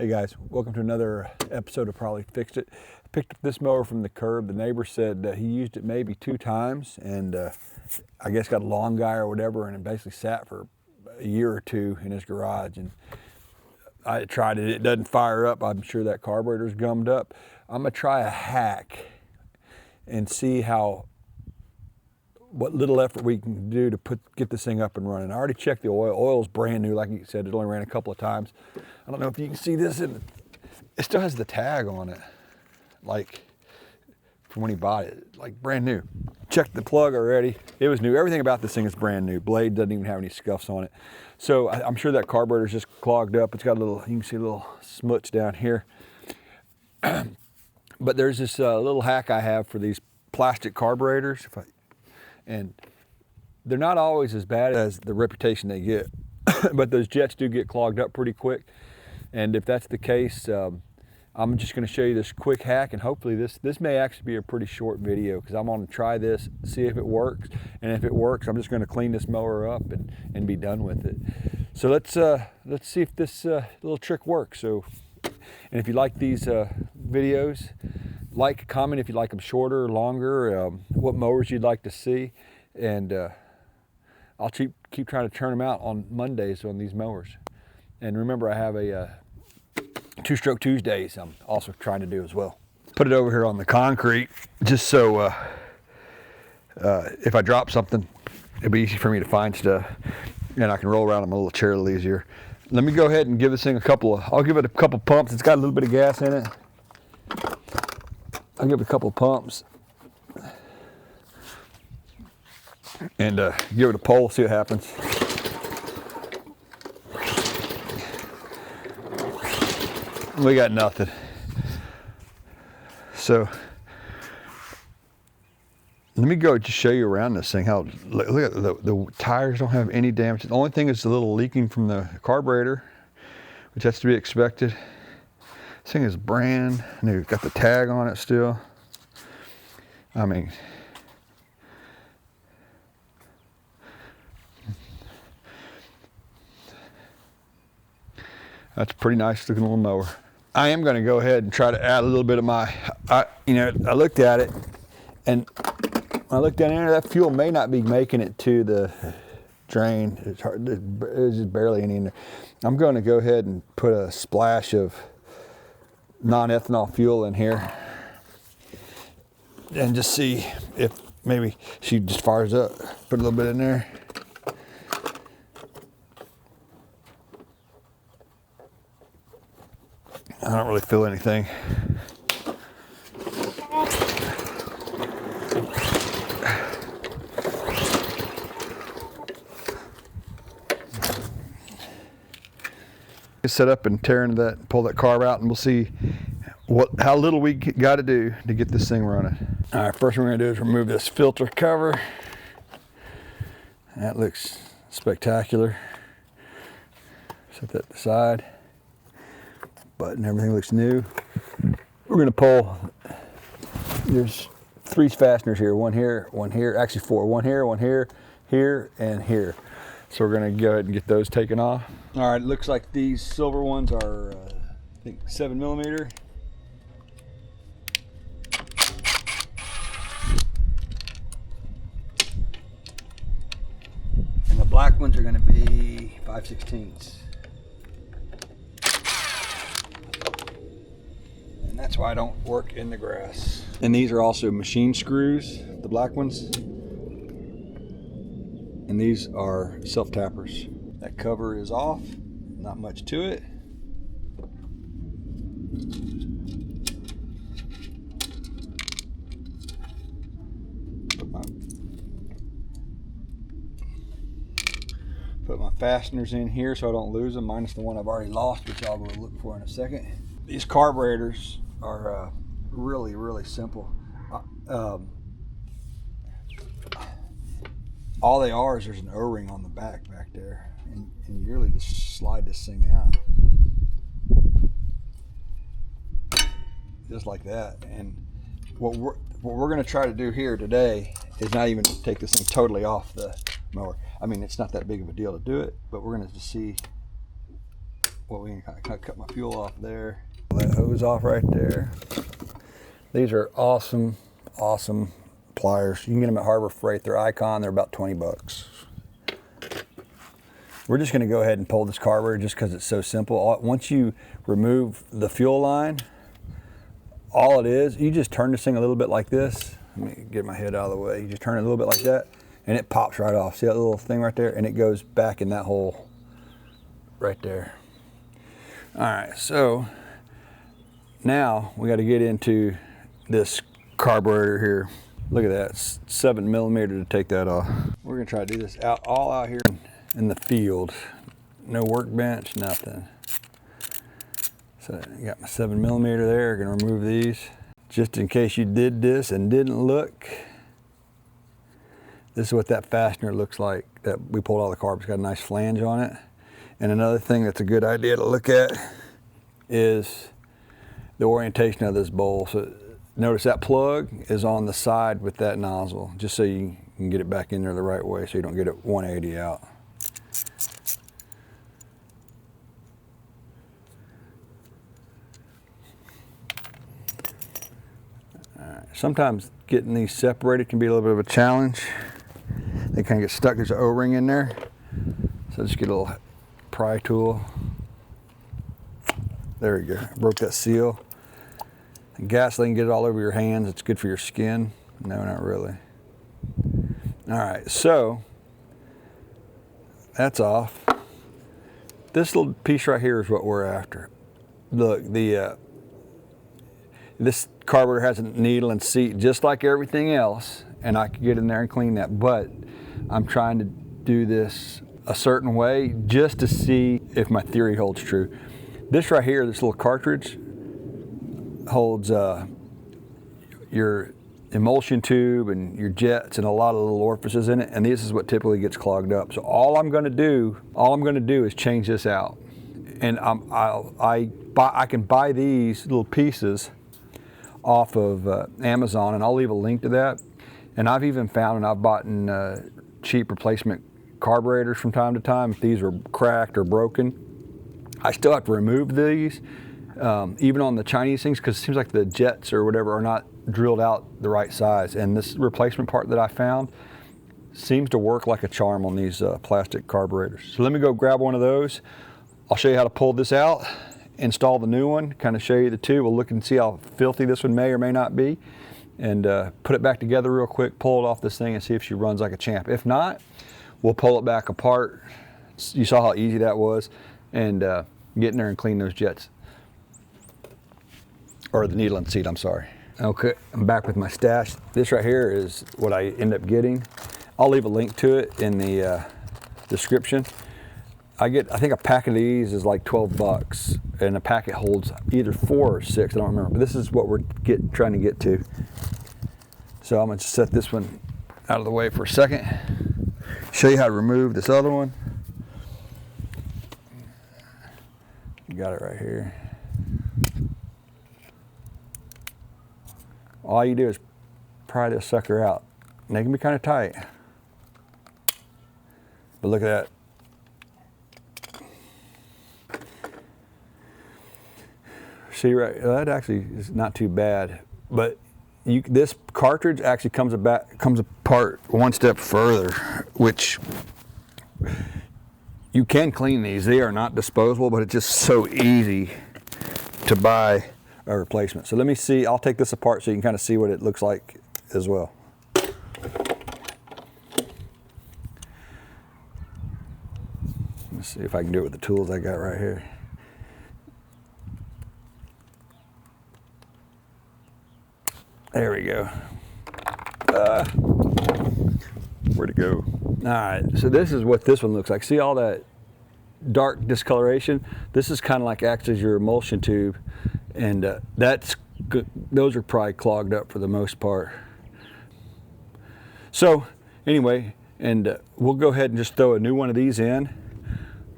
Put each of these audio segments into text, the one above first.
Hey guys, welcome to another episode of Probably Fixed It. I picked up this mower from the curb. The neighbor said he used it maybe 2 times and I guess got a long guy or whatever, and it basically sat for a year or 2 in his garage. And I tried it, it doesn't fire up. I'm sure that carburetor's gummed up. I'm gonna try a hack and see what little effort we can do to get this thing up and running. I already checked the oil. Oil's brand new, like you said. It only ran a couple of times. I don't know if you can see this. It still has the tag on it, like from when he bought it, like brand new. Checked the plug already. It was new. Everything about this thing is brand new. Blade doesn't even have any scuffs on it. So I'm sure that carburetor's just clogged up. It's got a little, you can see a little smuts down here. But there's this little hack I have for these plastic carburetors. And they're not always as bad as the reputation they get, but those jets do get clogged up pretty quick. And if that's the case, I'm just going to show you this quick hack, and hopefully this may actually be a pretty short video, because I'm going to try this, see if it works, and if it works, I'm just going to clean this mower up and be done with it. So let's see if this little trick works. So, and if you like these videos, like, comment if you like them shorter or longer, what mowers you'd like to see, and I'll keep trying to turn them out on Mondays on these mowers. And remember, I have a 2-stroke Tuesdays I'm also trying to do as well. Put it over here on the concrete just so if I drop something, it'll be easy for me to find stuff, and I can roll around them a little chair a little easier. Let me go ahead and give this thing I'll give it a couple pumps. It's got a little bit of gas in it. I'll give it a couple pumps and give it a pull, see what happens. We got nothing. So let me go just show you around this thing. Look at the tires don't have any damage. The only thing is a little leaking from the carburetor, which has to be expected. This thing is brand new. Got the tag on it still. I mean, that's a pretty nice looking little mower. I am going to go ahead and try to add a little bit of I looked at it, and when I looked down there, that fuel may not be making it to the drain. It's hard. There's just barely any in there. I'm going to go ahead and put a splash of non-ethanol fuel in here and just see if maybe she just fires up. Put a little bit in there. I don't really feel anything. Set up and tear into that, pull that carb out, and we'll see how little we got to do to get this thing running. All right, first thing we're gonna do is remove this filter cover. That looks spectacular. Set that aside. Button, everything looks new. We're gonna pull, there's 3 fasteners here, one here, actually 4, one here, here, and here. So we're gonna go ahead and get those taken off. All right, it looks like these silver ones are, I think 7mm. And the black ones are gonna be 5/16. And that's why I don't work in the grass. And these are also machine screws, the black ones. And these are self-tappers. That cover is off, not much to it. Put my fasteners in here so I don't lose them, minus the one I've already lost, which I'll go look for in a second. These carburetors are really, really simple. All they are is there's an O-ring on the back there, and you really just slide this thing out. Just like that. And what we're going to try to do here today is not even take this thing totally off the mower. I mean, it's not that big of a deal to do it, but we're going to see well, we can kind of cut my fuel off there. That hose off right there. These are awesome, awesome pliers. You can get them at Harbor Freight. They're Icon. They're about 20 bucks. We're just going to go ahead and pull this carburetor just because it's so simple. Once you remove the fuel line, all it is, you just turn this thing a little bit like this. Let me get my head out of the way. You just turn it a little bit like that, and it pops right off. See that little thing right there? And it goes back in that hole right there. All right, so now we got to get into this carburetor here. Look at that, it's 7mm to take that off. We're gonna try to do this all out here in the field. No workbench, nothing. So I got my 7mm there, gonna remove these. Just in case you did this and didn't look, this is what that fastener looks like that we pulled out of the carb. It's got a nice flange on it. And another thing that's a good idea to look at is the orientation of this bowl. So notice that plug is on the side with that nozzle, just so you can get it back in there the right way so you don't get it 180 out. Sometimes getting these separated can be a little bit of a challenge. They kind of get stuck. There's an O-ring in there. So just get a little pry tool. There we go. Broke that seal. And gasoline, get it all over your hands. It's good for your skin. No, not really. All right, so that's off. This little piece right here is what we're after. Look, this carburetor has a needle and seat just like everything else, and I could get in there and clean that, but I'm trying to do this a certain way just to see if my theory holds true. This right here, this little cartridge, holds your emulsion tube and your jets and a lot of little orifices in it, and this is what typically gets clogged up. So all I'm going to do is change this out, and I can buy these little pieces off of Amazon, and I'll leave a link to that. And I've even found, and I've bought cheap replacement carburetors from time to time if these are cracked or broken. I still have to remove these, even on the Chinese things, because it seems like the jets or whatever are not drilled out the right size. And this replacement part that I found seems to work like a charm on these plastic carburetors. So let me go grab one of those. I'll show you how to pull this out, install the new one, kind of show you the two. We'll look and see how filthy this one may or may not be, and put it back together real quick, pull it off this thing and see if she runs like a champ. If not, we'll pull it back apart. You saw how easy that was, and get in there and clean those jets. Or the needle and seat, I'm sorry. Okay, I'm back with my stash. This right here is what I end up getting. I'll leave a link to it in the description. I think a pack of these is like 12 bucks, and a packet holds either 4 or 6, I don't remember, but this is what we're trying to get to. So I'm gonna set this one out of the way for a second, show you how to remove this other one. You got it right here. All you do is pry this sucker out. And they can be kind of tight, but look at that. See, right, that actually is not too bad, but this cartridge actually comes apart one step further, which you can clean these. They are not disposable, but it's just so easy to buy a replacement. So let me see, I'll take this apart so you can kind of see what it looks like as well. Let's see if I can do it with the tools I got right here. There we go. Where'd it go? All right, so this is what this one looks like. See all that dark discoloration? This is kind of like acts as your emulsion tube, and that's good. Those are probably clogged up for the most part. So anyway, and we'll go ahead and just throw a new one of these in,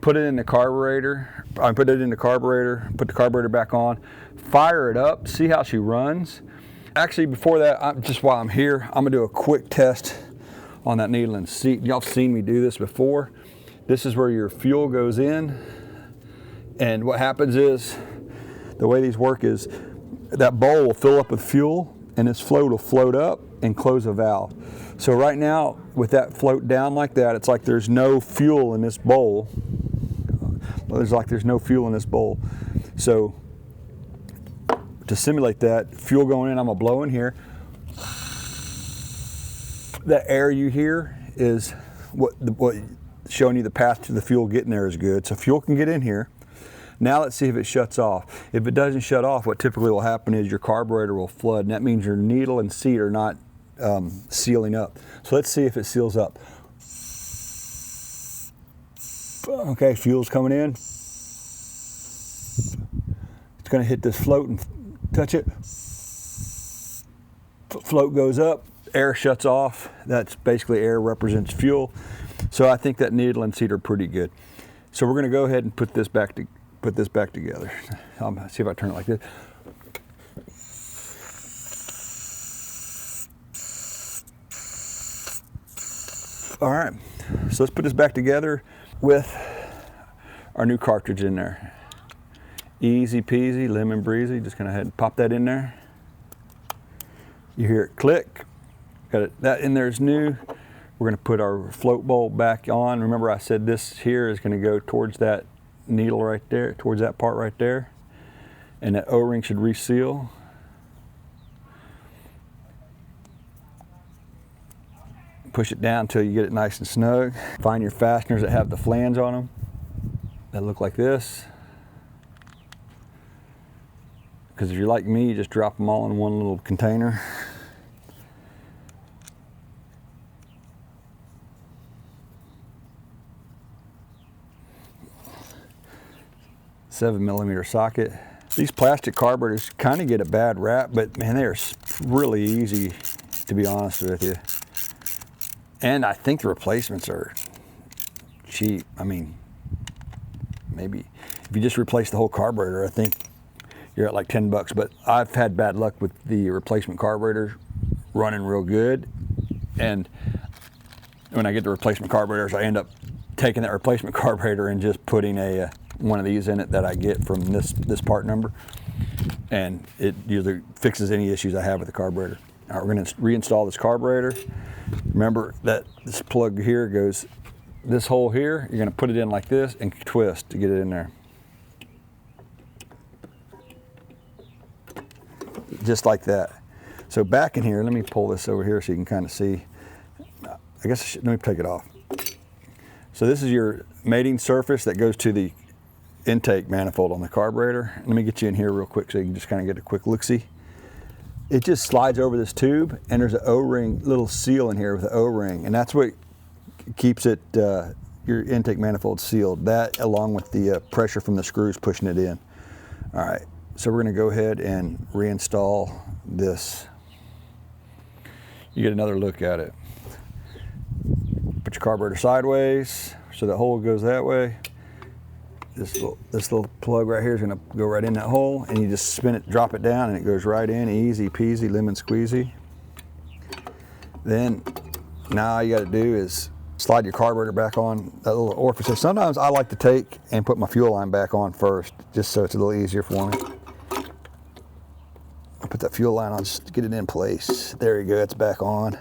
put it in the carburetor. Put it in the carburetor, put the carburetor back on, fire it up, see how she runs. Actually, before that, just while I'm here, I'm gonna do a quick test on that needle and seat. Y'all have seen me do this before. This is where your fuel goes in, And what happens is, the way these work is, that bowl will fill up with fuel and this float will float up and close a valve. So right now, with that float down like that, it's like there's no fuel in this bowl. There's no fuel in this bowl. So to simulate that, fuel going in, I'm gonna blow in here. That air you hear is what showing you the path to the fuel getting there is good. So fuel can get in here. Now let's see if it shuts off. If it doesn't shut off, what typically will happen is your carburetor will flood, and that means your needle and seat are not sealing up. So let's see if it seals up. Okay, fuel's coming in. It's gonna hit this float and touch it. Float goes up, air shuts off. That's basically air represents fuel. So I think that needle and seat are pretty good. So we're gonna go ahead and put this back together. See if I turn it like this. All right, so let's put this back together with our new cartridge in there. Easy peasy, lemon breezy. Just gonna head and pop that in there. You hear it click. Got it. That in there is new. We're gonna put our float bowl back on. Remember I said this here is gonna go towards that needle right there, towards that part right there. And that O-ring should reseal. Push it down until you get it nice and snug. Find your fasteners that have the flange on them that look like this. Because if you're like me, you just drop them all in one little container. $7mm socket. These plastic carburetors kind of get a bad rap, but man, they're really easy, to be honest with you. And I think the replacements are cheap. I mean, maybe if you just replace the whole carburetor, I think you're at like 10 bucks. But I've had bad luck with the replacement carburetors running real good. And when I get the replacement carburetors, I end up taking that replacement carburetor and just putting one of these in it that I get from this part number. And it usually fixes any issues I have with the carburetor. All right, we're gonna reinstall this carburetor. Remember that this plug here goes, this hole here, you're gonna put it in like this and twist to get it in there. Just like that. So back in here, let me pull this over here so you can kind of see. I guess let me take it off. So this is your mating surface that goes to the intake manifold on the carburetor. Let me get you in here real quick so you can just kind of get a quick look-see. It just slides over this tube, and there's an O-ring, little seal in here with an O-ring, and that's what keeps it, your intake manifold sealed. That, along with the pressure from the screws pushing it in. All right, so we're gonna go ahead and reinstall this. You get another look at it. Put your carburetor sideways so the hole goes that way. This little plug right here is gonna go right in that hole, and you just spin it, drop it down, and it goes right in, easy peasy, lemon squeezy. Then, now all you gotta do is slide your carburetor back on that little orifice. So sometimes I like to take and put my fuel line back on first, just so it's a little easier for me. I'll put that fuel line on just to get it in place. There you go, it's back on.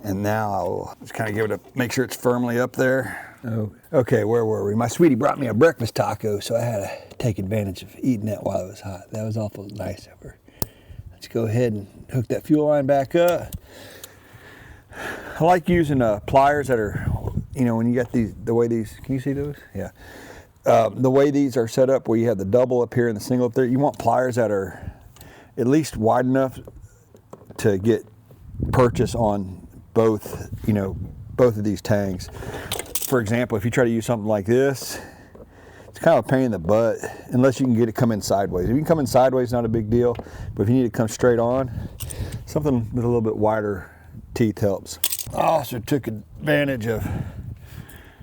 And now I'll just kind of give it a, make sure it's firmly up there. Oh, okay, where were we? My sweetie brought me a breakfast taco, so I had to take advantage of eating that while it was hot. That was awful nice of her. Let's go ahead and hook that fuel line back up. I like using pliers that are, you know, when you got these, the way these, can you see those? Yeah. The way these are set up, where you have the double up here and the single up there, you want pliers that are at least wide enough to get purchase on both, you know, both of these tanks. For example, if you try to use something like this, it's kind of a pain in the butt unless you can get it come in sideways. If you can come in sideways, not a big deal, but if you need to come straight on, something with a little bit wider teeth helps. I also took advantage of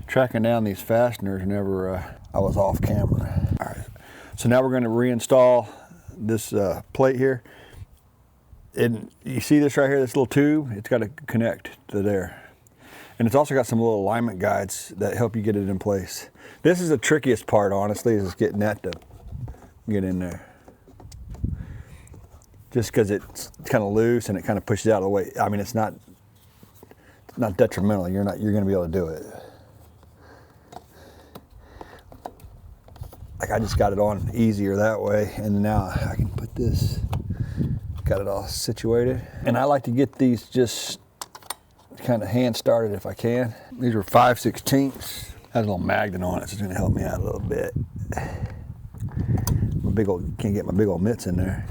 tracking down these fasteners whenever I was off camera. All right, so now we're going to reinstall this plate here. And you see this right here, this little tube, it's got to connect to there. And it's also got some little alignment guides that help you get it in place. This is the trickiest part, honestly, is just getting that to get in there. Just because it's kind of loose and it kind of pushes out of the way. I mean, it's not detrimental. You're going to be able to do it. Like I just got it on easier that way, and now I can put this, got it all situated. And I like to get these just kind of hand started if I can. These are 5/16. Has a little magnet on it, so it's gonna help me out a little bit. My big old, can't get my big old mitts in there.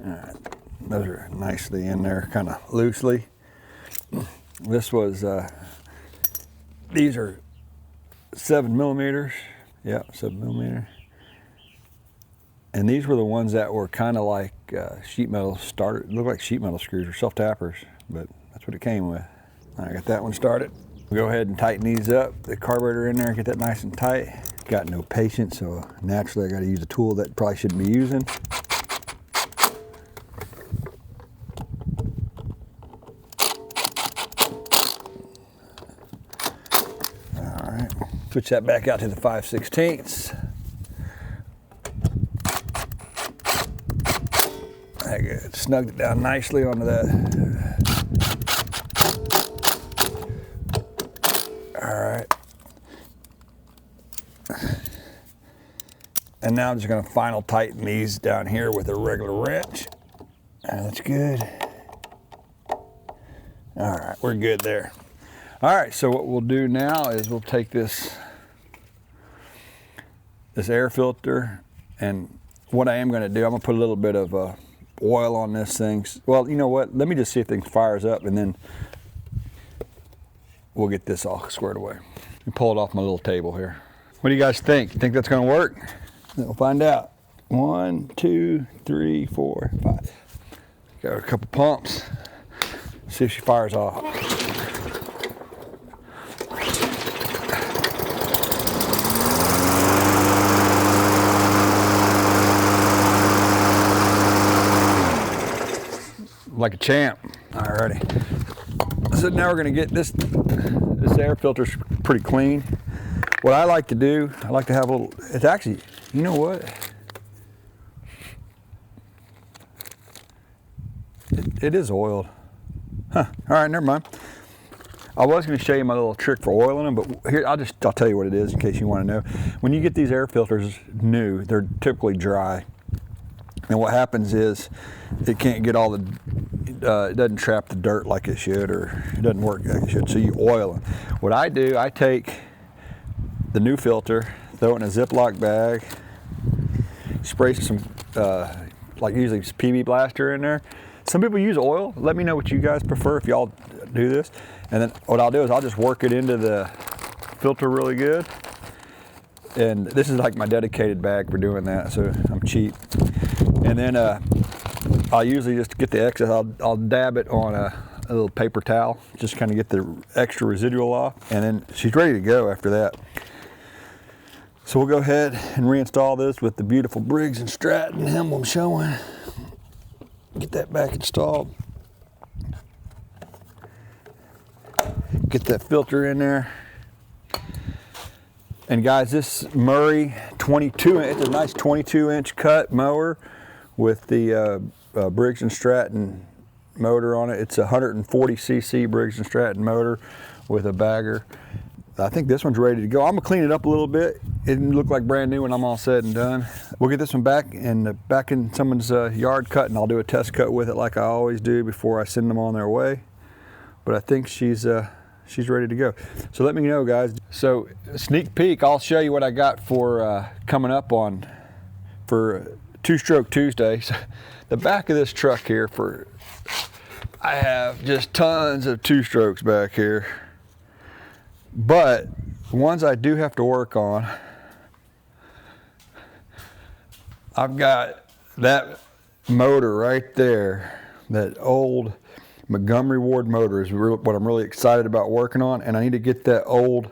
Alright, those are nicely in there, kind of loosely. This was, these are 7mm. Yeah, 7mm. And these were the ones that were kind of like sheet metal starter, look like sheet metal screws or self-tappers, but that's what it came with. I got that one started. We'll go ahead and tighten these up. The carburetor in there, get that nice and tight. Got no patience, so naturally I got to use a tool that probably shouldn't be using. Switch that back out to the 5/16. I snugged it down nicely onto that. All right. And now I'm just going to final tighten these down here with a regular wrench. That's good. All right, we're good there. All right, so what we'll do now is we'll take this air filter, and what I am going to do, I'm going to put a little bit of oil on this thing. Well, you know what? Let me just see if things fires up, and then we'll get this all squared away. Let me pull it off my little table here. What do you guys think? You think that's going to work? We'll find out. 1, 2, 3, 4, 5. Got a couple pumps. See if she fires off. Like a champ. Alrighty. So now we're gonna get this air filter's pretty clean. What I like to do, I like to have a little, it's actually, you know what? It is oiled. Huh, all right, never mind. I was gonna show you my little trick for oiling them, but here, I'll tell you what it is in case you wanna know. When you get these air filters new, they're typically dry. And what happens is it can't get all the, it doesn't trap the dirt like it should, or it doesn't work like it should, so you oil them. What I do, I take the new filter, throw it in a Ziploc bag, spray some, like usually PB Blaster in there. Some people use oil. Let me know what you guys prefer if y'all do this. And then what I'll do is I'll just work it into the filter really good. And this is like my dedicated bag for doing that, so I'm cheap. And then I'll usually just get the excess, I'll dab it on a little paper towel, just kind of get the extra residual off, and then she's ready to go after that. So we'll go ahead and reinstall this with the beautiful Briggs Stratton emblem showing. Get that back installed. Get that filter in there. And guys, this Murray 22, it's a nice 22-inch cut mower with the Briggs Stratton motor on it. It's a 140cc Briggs Stratton motor with a bagger. I think this one's ready to go. I'm gonna clean it up a little bit. It didn't look like brand new when I'm all said and done. We'll get this one back in someone's yard cut, and I'll do a test cut with it like I always do before I send them on their way. But I think she's ready to go. So let me know, guys. So sneak peek, I'll show you what I got for coming up for Two-Stroke Tuesday. So the back of this truck here, I have just tons of two-strokes back here. But ones I do have to work on, I've got that motor right there, that old Montgomery Ward motor is what I'm really excited about working on, and I need to get that old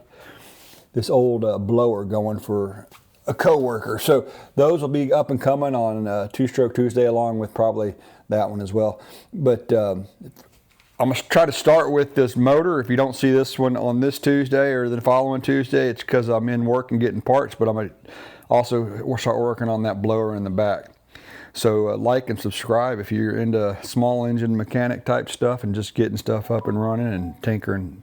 this old blower going for a coworker. So those will be up and coming on Two-Stroke Tuesday, along with probably that one as well. But I'm gonna try to start with this motor. If you don't see this one on this Tuesday or the following Tuesday, it's because I'm in work and getting parts, but I'm gonna also start working on that blower in the back. So like and subscribe if you're into small engine mechanic type stuff and just getting stuff up and running and tinkering.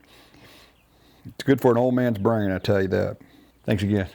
It's good for an old man's brain, I tell you that. Thanks again.